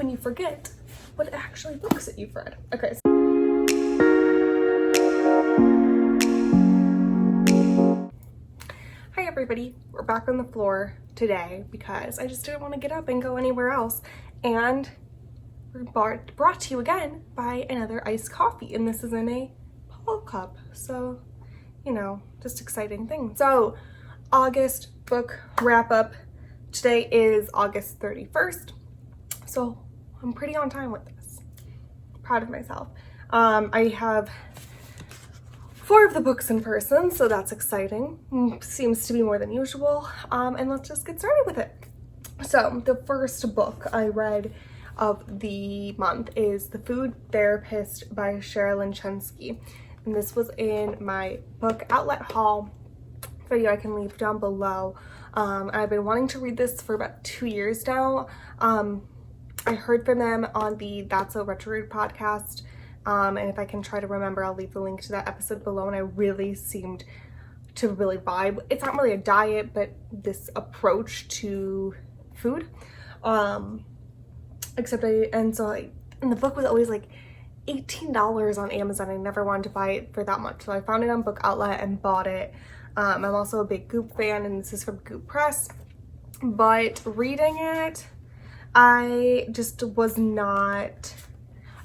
when you forget what actually books that you've read. Okay. Hi everybody, we're back on the floor today because I just didn't want to get up and go anywhere else, and we're brought to you again by another iced coffee, and this is in a Paul cup, so you know, just exciting things. So August book wrap up. Today is August 31st, so I'm pretty on time with this. Proud of myself. I have 4 of the books in person, so that's exciting. Seems to be more than usual. And let's just get started with it. So the first book I read of the month is The Food Therapist by Sherilyn Chensky. And this was in my book outlet haul video I can leave down below. I've been wanting to read this for about 2 years now. I heard from them on the That's So Retro Rude podcast. And if I can try to remember, I'll leave the link to that episode below, and I really seemed to really vibe. It's not really a diet, but this approach to food. And the book was always like $18 on Amazon. I never wanted to buy it for that much, so I found it on Book Outlet and bought it. I'm also a big Goop fan, and this is from Goop Press, but reading it, I just was not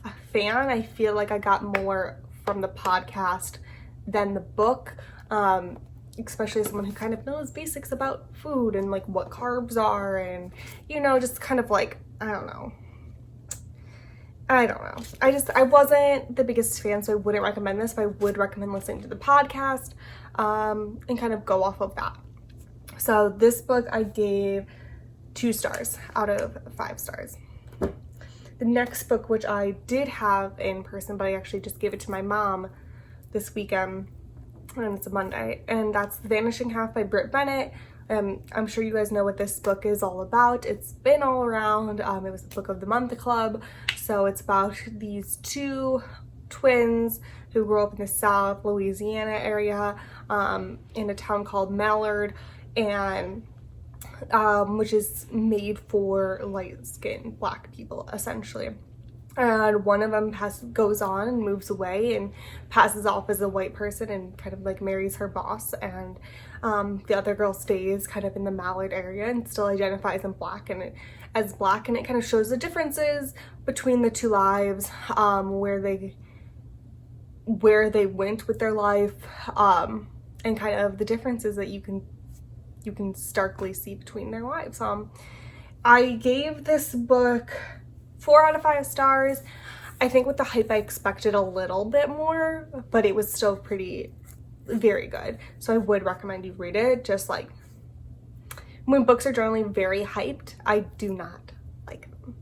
a fan. I feel like I got more from the podcast than the book, especially as someone who kind of knows basics about food and like what carbs are, and you know, just kind of like, I don't know. I wasn't the biggest fan, so I wouldn't recommend this, but I would recommend listening to the podcast and kind of go off of that. So this book I gave 2 stars out of 5 stars. The next book, which I did have in person, but I actually just gave it to my mom this weekend, and it's a Monday, and that's The Vanishing Half by Brit Bennett. I'm sure you guys know what this book is all about. It's been all around. It was the Book of the Month Club. So it's about these 2 twins who grew up in the South Louisiana area, in a town called Mallard, and which is made for light-skinned Black people, essentially. And one of them goes on and moves away and passes off as a white person and kind of like marries her boss, and the other girl stays kind of in the Mallard area and still identifies as Black, and it kind of shows the differences between the 2 lives, where they went with their life, and kind of the differences that you can starkly see between their lives. I gave this book 4 out of 5 stars. I think with the hype I expected a little bit more, but it was still very good. So I would recommend you read it. Just like when books are generally very hyped, I do not like them,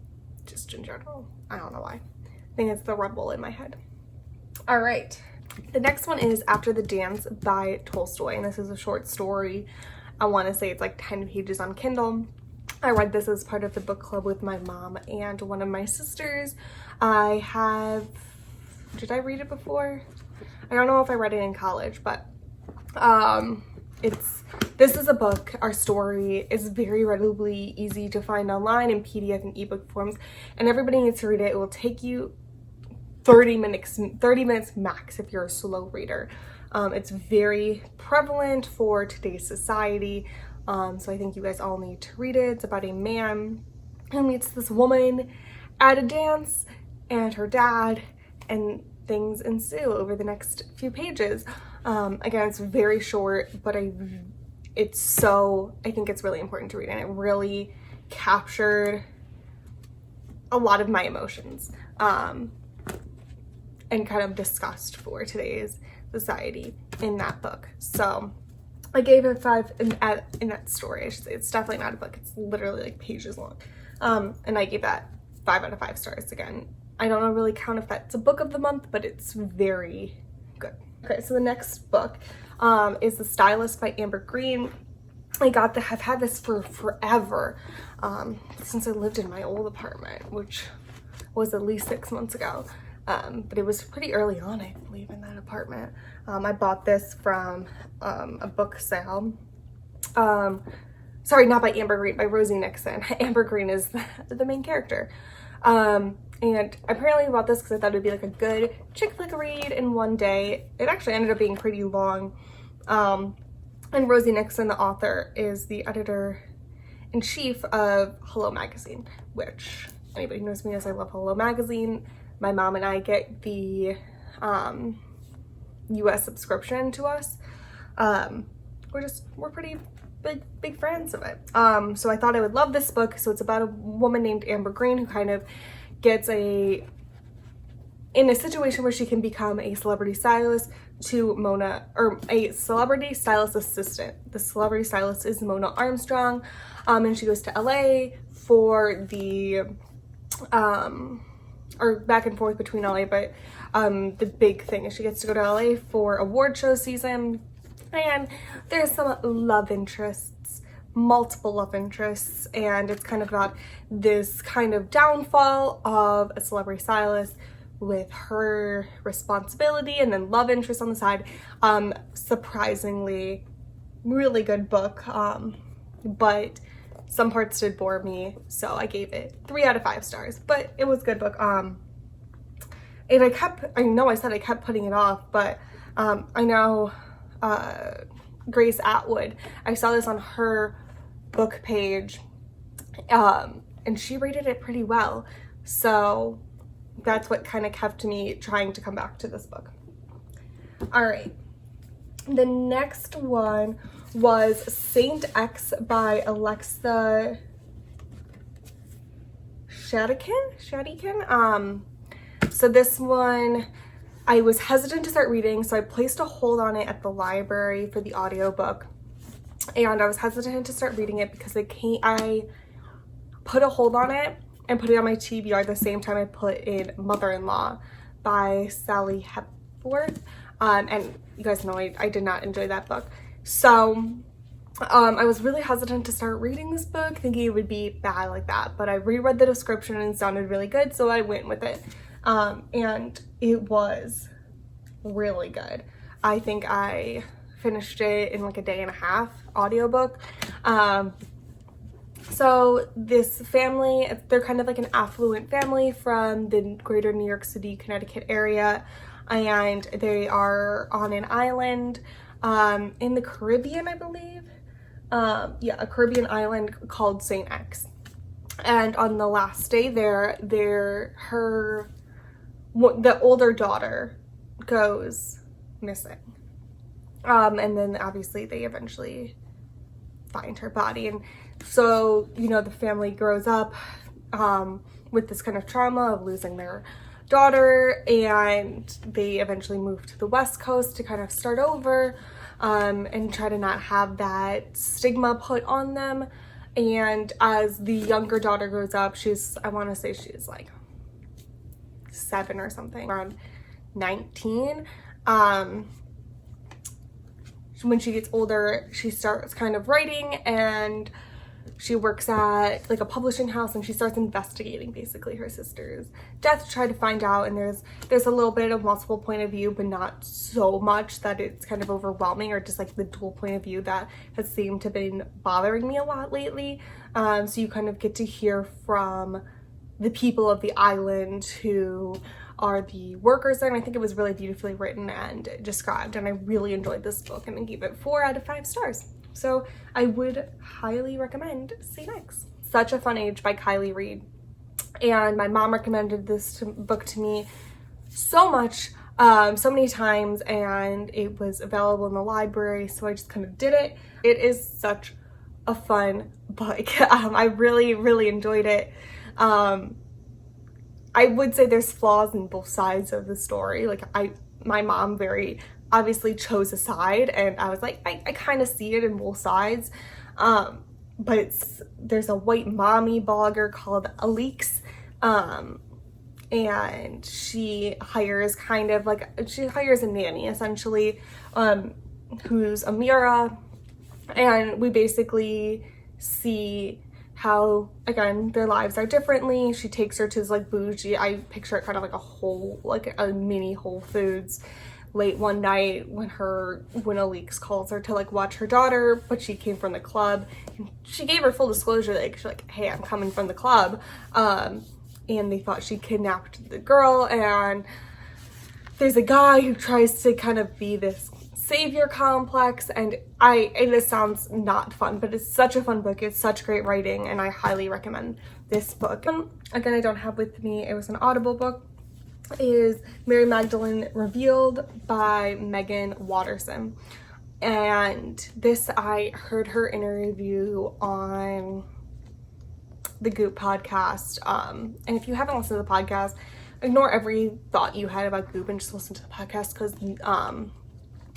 just in general. I don't know why. I think it's the rumble in my head. All right. The next one is After the Dance by Tolstoy, and this is a short story. I want to say it's like 10 pages on Kindle. I read this as part of the book club with my mom and one of my sisters. Did I read it before? I don't know if I read it in college, but this is a book. Our story is very readily easy to find online in PDF and ebook forms, and everybody needs to read it. It will take you 30 minutes max if you're a slow reader. It's very prevalent for today's society. So I think you guys all need to read it. It's about a man who meets this woman at a dance and her dad, and things ensue over the next few pages. Again, it's very short, but I think it's really important to read, and it really captured a lot of my emotions, and kind of disgust for today's society in that book. So I gave it 5 in that story. I should say. It's definitely not a book. It's literally like pages long. And I gave that 5 out of 5 stars again. I don't know really count if that's a book of the month, but it's very good. Okay, so the next book is The Stylist by Amber Green. I've had this for forever, since I lived in my old apartment, which was at least 6 months ago. But it was pretty early on, I believe, in that apartment. I bought this from a book sale. Sorry, not by Amber Green, by Rosie Nixon. Amber Green is the main character. And apparently I bought this because I thought it would be like a good chick flick read in one day. It actually ended up being pretty long. And Rosie Nixon, the author, is the editor-in-chief of Hello Magazine, which anybody who knows me knows I love Hello Magazine. My mom and I get the US subscription to us. We're pretty big fans of it. So I thought I would love this book. So it's about a woman named Amber Green who kind of gets in a situation where she can become a celebrity stylist to Mona, or a celebrity stylist assistant. The celebrity stylist is Mona Armstrong, and she goes to LA for the, or back and forth between LA, but the big thing is she gets to go to LA for award show season, and there's some love interests, multiple love interests, and it's kind of about this kind of downfall of a celebrity stylist with her responsibility and then love interest on the side. Surprisingly really good book, but some parts did bore me, so I gave it 3 out of 5 stars, but it was a good book. And I know I said I kept putting it off, but I know Grace Atwood, I saw this on her book page, and she rated it pretty well, so that's what kind of kept me trying to come back to this book. All right, the next one was Saint X by Alexa Shadikin. So this one I was hesitant to start reading, so I placed a hold on it at the library for the audiobook, and I was hesitant to start reading it because I put a hold on it and put it on my TBR the same time I put in Mother-in-Law by Sally Hepworth, and you guys know I did not enjoy that book. So I was really hesitant to start reading this book, thinking it would be bad like that, but I reread the description and it sounded really good, so I went with it. And it was really good. I think I finished it in like a day and a half audiobook. So this family, they're kind of like an affluent family from the greater New York City, Connecticut area, and they are on an island in the Caribbean, I believe. Yeah, a Caribbean island called Saint X. And on the last day there, the older daughter goes missing. And then obviously they eventually find her body. And so, you know, the family grows up with this kind of trauma of losing their daughter, and they eventually move to the West Coast to kind of start over and try to not have that stigma put on them. And as the younger daughter grows up, I want to say she's like 7 or something, around 19. When she gets older, she starts kind of writing, and she works at like a publishing house, and she starts investigating basically her sister's death to try to find out. And there's a little bit of multiple point of view, but not so much that it's kind of overwhelming, or just like the dual point of view that has seemed to have been bothering me a lot lately. So you kind of get to hear from the people of the island who are the workers there, and I think it was really beautifully written and described, and I really enjoyed this book, and I gave it 4 out of 5 stars. So I would highly recommend Saint X. Such a Fun Age by Kylie Reed, and my mom recommended this book to me so much, so many times, and it was available in the library, so I just kind of did it. It is such a fun book. I really enjoyed it. I would say there's flaws in both sides of the story. Like my mom very obviously chose a side, and I was like, I kind of see it in both sides. But there's a white mommy blogger called Alix, and she hires a nanny essentially, who's Amira, and we basically see how, again, their lives are differently. She takes her to this like bougie, I picture it kind of like a mini Whole Foods late one night when Alix calls her to like watch her daughter, but she came from the club, and she gave her full disclosure, like she's like, hey, I'm coming from the club, and they thought she kidnapped the girl, and there's a guy who tries to kind of be this savior complex, and it sounds not fun, but it's such a fun book. It's such great writing, and I highly recommend this book. Again, I don't have with me, it was an Audible book, is Mary Magdalene Revealed by Megan Watterson. And this, I heard her interview on the Goop podcast. And if you haven't listened to the podcast, ignore every thought you had about Goop and just listen to the podcast, because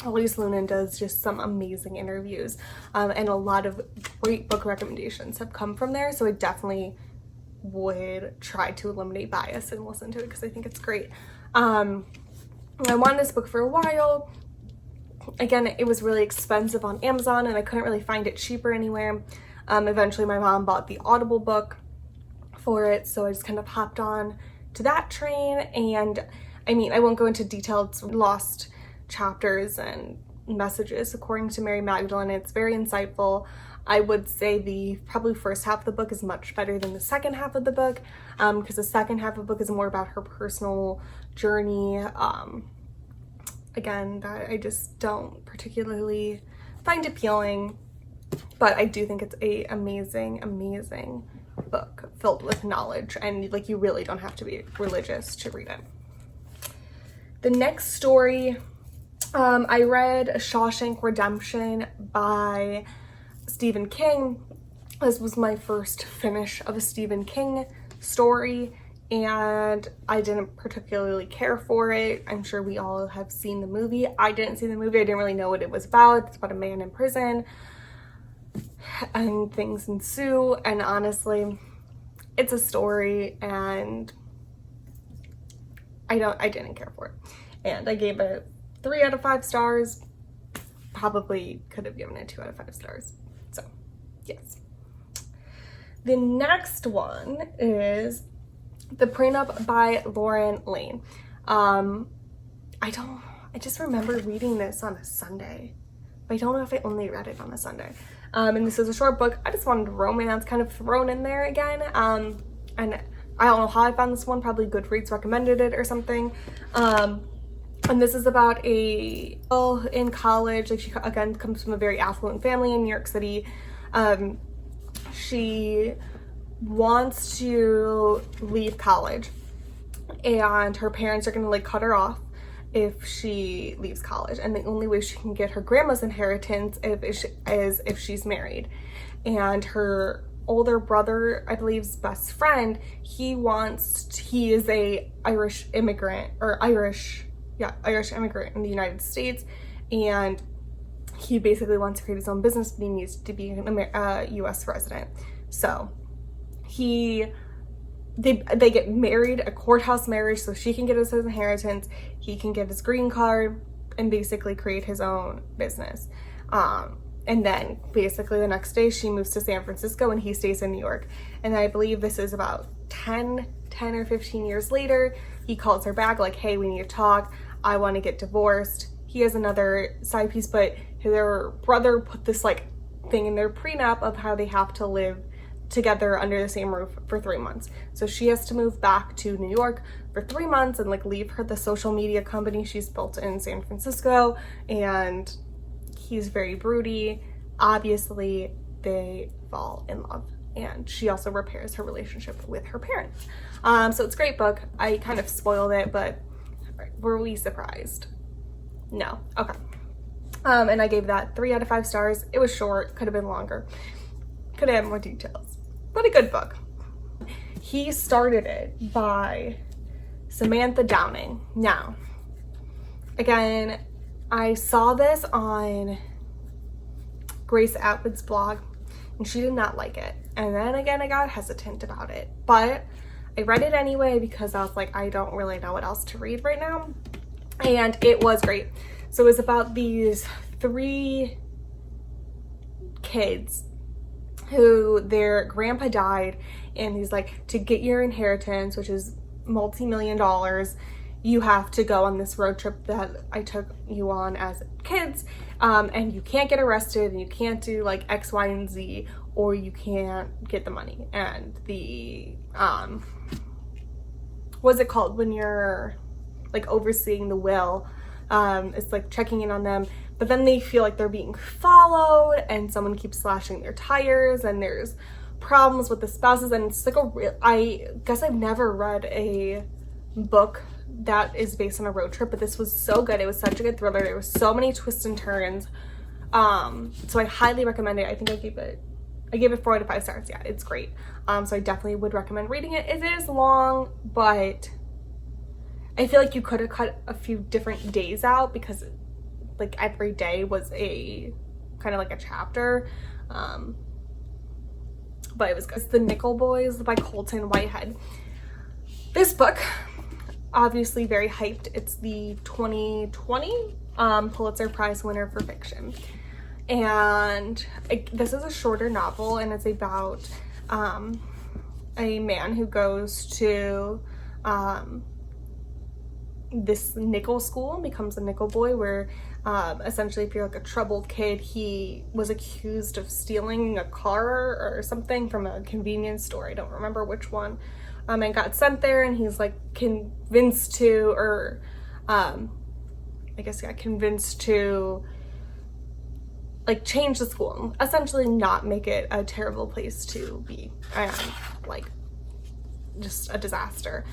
Elise Loehnen does just some amazing interviews, and a lot of great book recommendations have come from there. So I definitely would try to eliminate bias and listen to it, because I think it's great. I wanted this book for a while. Again, it was really expensive on Amazon, and I couldn't really find it cheaper anywhere. Eventually my mom bought the Audible book for it, so I just kind of hopped on to that train. And I mean, I won't go into detailed lost chapters and messages according to Mary Magdalene. It's very insightful. I would say the probably first half of the book is much better than the second half of the book, because the second half of the book is more about her personal journey. Again, that I just don't particularly find appealing, but I do think it's a amazing book filled with knowledge, and like, you really don't have to be religious to read it. The next story, I read Shawshank Redemption by Stephen King. This was my first finish of a Stephen King story, and I didn't particularly care for it. I'm sure we all have seen the movie. I didn't see the movie. I didn't really know what it was about. It's about a man in prison and things ensue, and honestly, it's a story, and I didn't care for it. And I gave it 3 out of 5 stars. Probably could have given it 2 out of 5 stars. So, yes. The next one is The Prenup by Lauren Lane. I just remember reading this on a Sunday, but I don't know if I only read it on a Sunday. And this is a short book. I just wanted romance kind of thrown in there again. And I don't know how I found this one. Probably Goodreads recommended it or something. And this is about a girl in college. Like, she again comes from a very affluent family in New York City. She wants to leave college, and her parents are gonna like cut her off if she leaves college, and the only way she can get her grandma's inheritance is if she's married. And her older brother, I believe's best friend, he is a Irish immigrant in the United States, and he basically wants to create his own business, but he needs to be a US resident. So they get married, a courthouse marriage, so she can get his inheritance, he can get his green card, and basically create his own business. And then basically the next day she moves to San Francisco and he stays in New York. And I believe this is about 10 or 15 years later, he calls her back like, hey, we need to talk. I want to get divorced. He has another side piece, but their brother put this like thing in their prenup of how they have to live together under the same roof for 3 months. So she has to move back to New York for 3 months and like leave the social media company she's built in San Francisco. And he's very broody. Obviously, they fall in love, and she also repairs her relationship with her parents. So it's a great book. I kind of spoiled it, but were we surprised? No. Okay. And I gave that 3 out of 5 stars. It was short, could have been longer, could have had more details, but a good book. He Started It by Samantha Downing. Now, again, I saw this on Grace Atwood's blog, and she did not like it. And then again, I got hesitant about it, but I read it anyway because I was like, I don't really know what else to read right now. And it was great. So it was about these 3 kids who their grandpa died, and he's like, to get your inheritance, which is multi-million dollars, you have to go on this road trip that I took you on as kids, and you can't get arrested, and you can't do like X, Y, and Z, or you can't get the money. And the what's it called when you're like overseeing the will, it's like checking in on them, but then they feel like they're being followed and someone keeps slashing their tires and there's problems with the spouses, and it's like I guess I've never read a book that is based on a road trip, but this was so good. It was such a good thriller. There were so many twists and turns. So I highly recommend it. I think I gave it 4 out of 5 stars. Yeah, it's great. So I definitely would recommend reading it. It is long, but I feel like you could have cut a few different days out because like every day was a kind of like a chapter. But it was good. It's The Nickel Boys by Colton Whitehead. This book, obviously very hyped. It's the 2020 Pulitzer Prize winner for fiction. And this is a shorter novel, and it's about a man who goes to this nickel school and becomes a nickel boy, where essentially if you're like a troubled kid, he was accused of stealing a car or something from a convenience store. I don't remember which one. And got sent there, and he's like convinced to, or I guess got convinced to like change the school, essentially not make it a terrible place to be, and like just a disaster.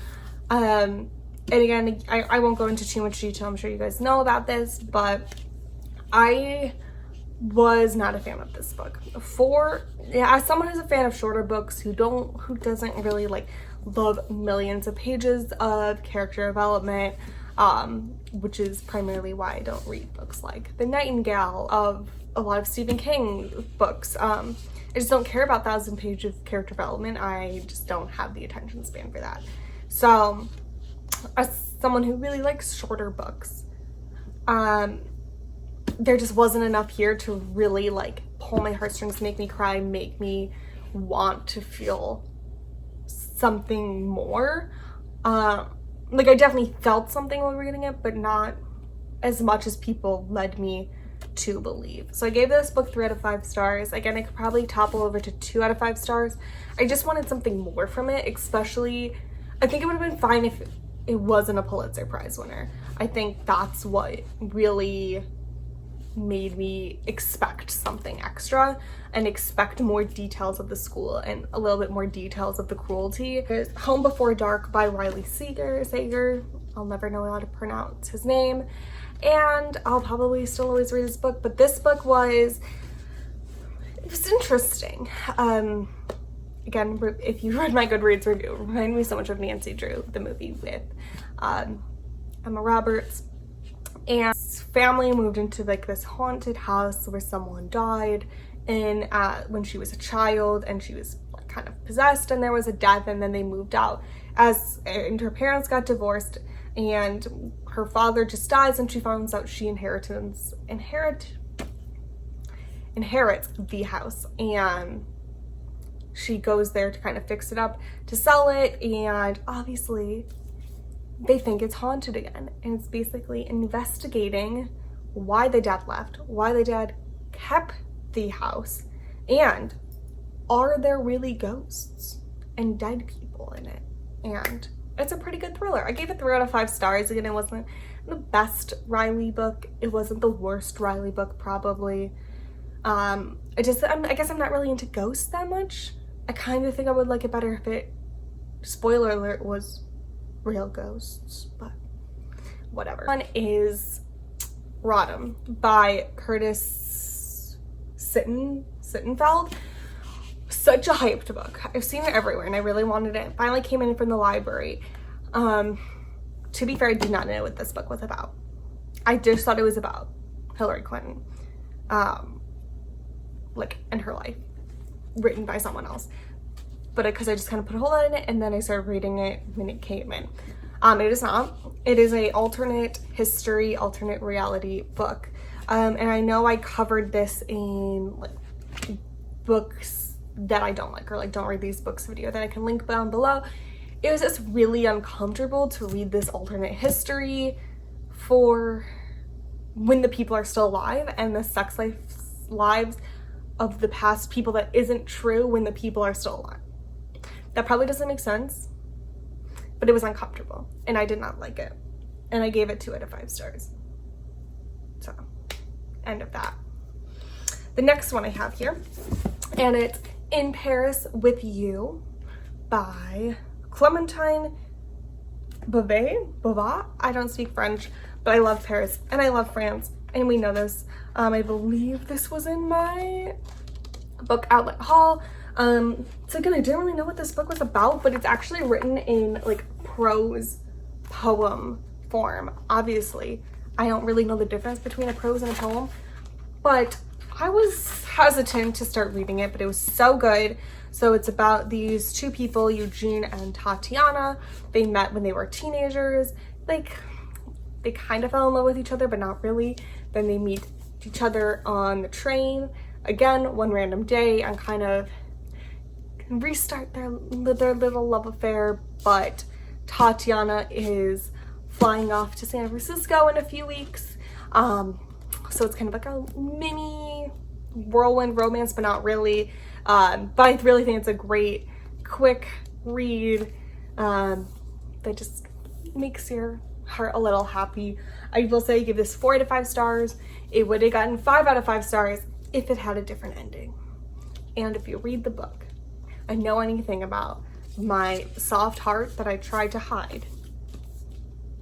And again, I won't go into too much detail. I'm sure you guys know about this, but I was not a fan of this book. As someone who's a fan of shorter books, who doesn't really like love millions of pages of character development, which is primarily why I don't read books like The Nightingale, of a lot of Stephen King books. I just don't care about 1,000 pages of character development. I just don't have the attention span for that. So as someone who really likes shorter books, there just wasn't enough here to really like pull my heartstrings, make me cry, make me want to feel something more. Like I definitely felt something while reading it, but not as much as people led me to believe. So I gave this book 3 out of 5 stars. Again, I could probably topple over to 2 out of 5 stars. I just wanted something more from it, especially I think it would have been fine if it wasn't a Pulitzer Prize winner. I think that's what really made me expect something extra and expect more details of the school and a little bit more details of the cruelty. There's Home Before Dark by Riley Sager. I'll never know how to pronounce his name, and I'll probably still always read this book, but this book was interesting. Again, if you read my Goodreads review, it reminded me so much of Nancy Drew, the movie with Emma Roberts. And his family moved into like this haunted house where someone died in when she was a child, and she was like, kind of possessed, and there was a death, and then they moved out and her parents got divorced, and her father just dies, and she finds out she inherits the house, and she goes there to kind of fix it up, to sell it, and obviously they think it's haunted again. And it's basically investigating why the dad left, why the dad kept the house, and are there really ghosts and dead people in it? And it's a pretty good thriller. I gave it 3 out of 5 stars. Again, it wasn't the best Riley book. It wasn't the worst Riley book, probably. I guess I'm not really into ghosts that much. I kind of think I would like it better if it, spoiler alert, was real ghosts, but whatever. One is Rodham by Curtis Sittenfeld. Such a hyped book. I've seen it everywhere and I really wanted it. Finally came in from the library. To be fair, I did not know what this book was about. I just thought it was about Hillary Clinton, like, and her life, written by someone else. But because I just kind of put a hole in it, and then I started reading it when it came in. It is not. It is a alternate history, alternate reality book. And I know I covered this in like books that I don't like, or like don't read these books video that I can link down below. It was just really uncomfortable to read this alternate history for when the people are still alive, and the sex lives of the past people that isn't true when the people are still alive. That probably doesn't make sense, but but it was uncomfortable and I did not like it. And I gave it 2 out of 5 stars. So, end of that. The next one I have here, and it's In Paris with You by Clementine Beauvais. I don't speak French, but I love Paris and I love France, and we know this. I believe this was in my book outlet haul. So again, I didn't really know what this book was about, but it's actually written in like prose poem form. Obviously, I don't really know the difference between a prose and a poem, but I was hesitant to start reading it, but it was so good. So it's about these 2 people, Eugene and Tatiana. They met when they were teenagers. Like, they kind of fell in love with each other, but not really. Then they meet each other on the train. Again, one random day, and kind of restart their little love affair. But Tatiana is flying off to San Francisco in a few weeks. So it's kind of like a mini whirlwind romance, but not really. But I really think it's a great, quick read that just makes your heart a little happy. I will say give this 4 out of 5 stars. It would have gotten 5 out of 5 stars if it had a different ending. And if you read the book and know anything about my soft heart that I tried to hide,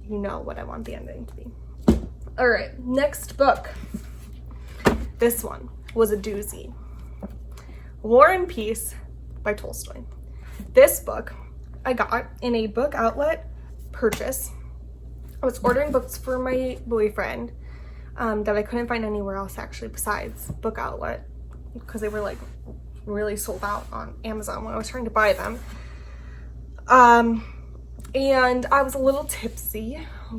you know what I want the ending to be. All right, next book. This one was a doozy. War and Peace by Tolstoy. This book I got in a book outlet purchase. I was ordering books for my boyfriend that I couldn't find anywhere else actually besides book outlet, because they were like really sold out on Amazon when I was trying to buy them. And I was a little tipsy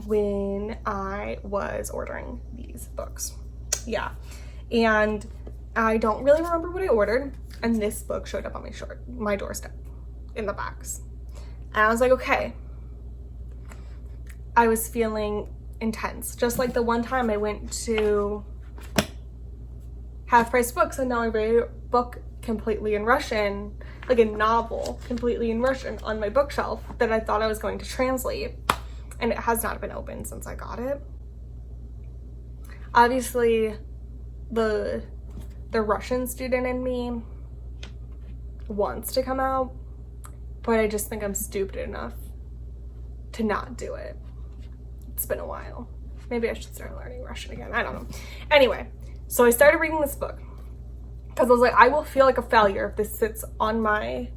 when I was ordering these books. Yeah. And I don't really remember what I ordered. And this book showed up on my doorstep in the box. And I was like, okay. I was feeling intense. Just like the one time I went to Half Price Books and now I read a book completely in Russian, like a novel completely in Russian on my bookshelf that I thought I was going to translate. And it has not been opened since I got it. Obviously, the Russian student in me wants to come out, but I just think I'm stupid enough to not do it. It's been a while. Maybe I should start learning Russian again. I don't know. Anyway, so I started reading this book because I was like, I will feel like a failure if this sits on my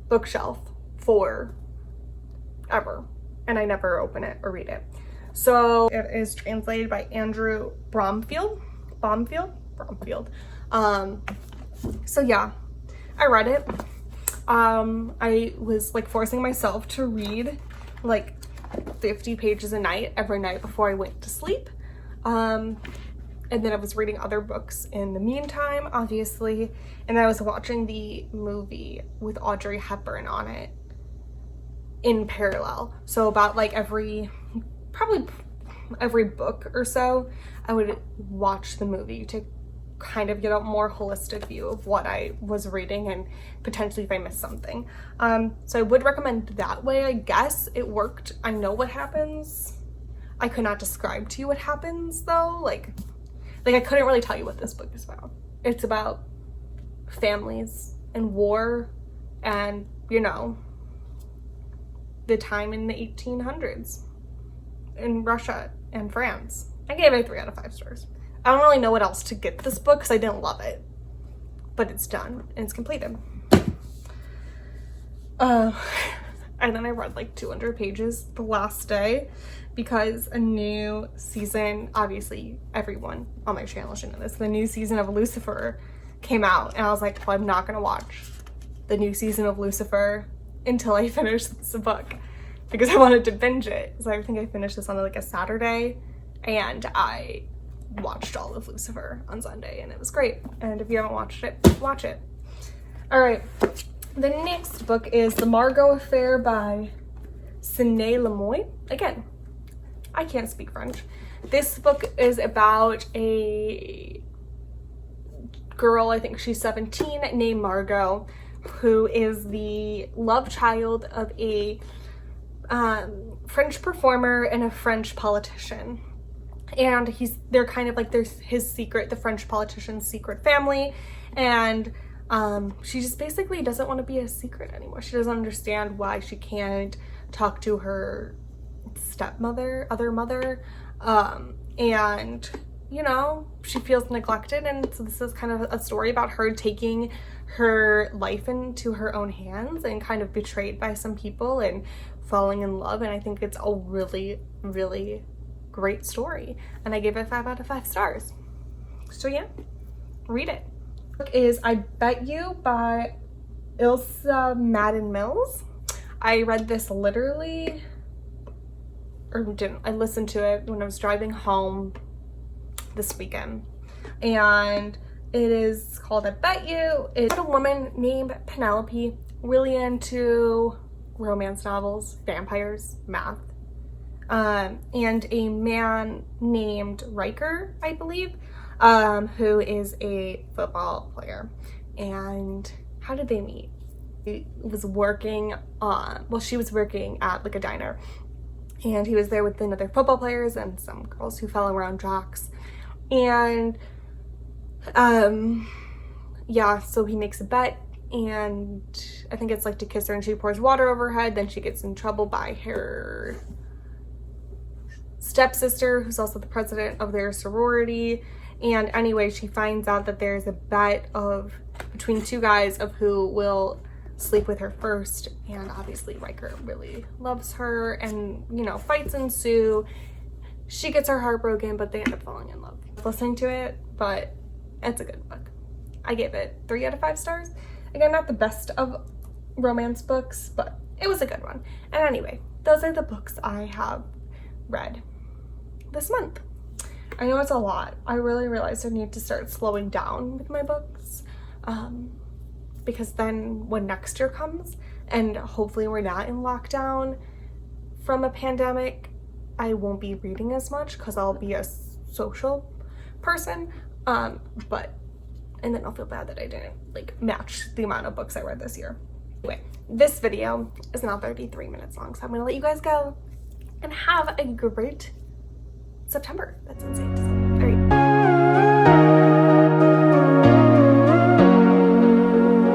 bookshelf for ever and I never open it or read it. So it is translated by Andrew Bromfield. So yeah, I read it. I was like forcing myself to read like 50 pages a night every night before I went to sleep. And then I was reading other books in the meantime, obviously. And I was watching the movie with Audrey Hepburn on it in parallel. So about like probably every book or so, I would watch the movie to kind of get a more holistic view of what I was reading and potentially if I missed something. So I would recommend that way. I guess it worked. I know what happens. I could not describe to you what happens though. Like I couldn't really tell you what this book is about. It's about families and war and, you know, the time in the 1800s in Russia and France. I gave it 3 out of 5 stars. I don't really know what else to get this book because I didn't love it, but it's done and it's completed. And then I read like 200 pages the last day because a new season, obviously everyone on my channel should know this, the new season of Lucifer came out and I was like, well, I'm not gonna watch the new season of Lucifer until I finish this book because I wanted to binge it. So I think I finished this on like a Saturday and I watched all of Lucifer on Sunday and it was great. And if you haven't watched it, watch it. All right, the next book is The Margot Affair by Sidney Lemoy. Again, I can't speak French. This book is about a girl, I think she's 17, named Margot, who is the love child of a French performer and a French politician. And they're kind of like, there's his secret, the French politician's secret family. And she just basically doesn't want to be a secret anymore. She doesn't understand why she can't talk to her other mother. And, you know, she feels neglected. And so this is kind of a story about her taking her life into her own hands and kind of betrayed by some people and falling in love. And I think it's a really, really great story. And I gave it 5 out of 5 stars. So yeah, read it. The book is I Bet You by Ilsa Madden Mills. I read this literally, I listened to it when I was driving home this weekend. And it is called I Bet You. It's a woman named Penelope, really into romance novels, vampires, math, and a man named Riker, I believe, who is a football player. And how did they meet? He was working she was working at like a diner, and he was there with other football players and some girls who fell around jocks. And yeah, so he makes a bet, and I think it's like to kiss her, and she pours water over her head. Then she gets in trouble by her stepsister, who's also the president of their sorority. And anyway, she finds out that there's a bet between 2 guys of who will sleep with her first. And obviously Riker really loves her, and, you know, fights ensue. She gets her heart broken, but they end up falling in love. Listening to it, but it's a good book. I gave it 3 out of 5 stars. Again, not the best of romance books, but it was a good one. And anyway, those are the books I have read this month. I know it's a lot. I really realized I need to start slowing down with my books, because then when next year comes, and hopefully we're not in lockdown from a pandemic, I won't be reading as much because I'll be a social person, and then I'll feel bad that I didn't like match the amount of books I read this year. Anyway, this video is now 33 minutes long, so I'm gonna let you guys go and have a great September. That's insane to say.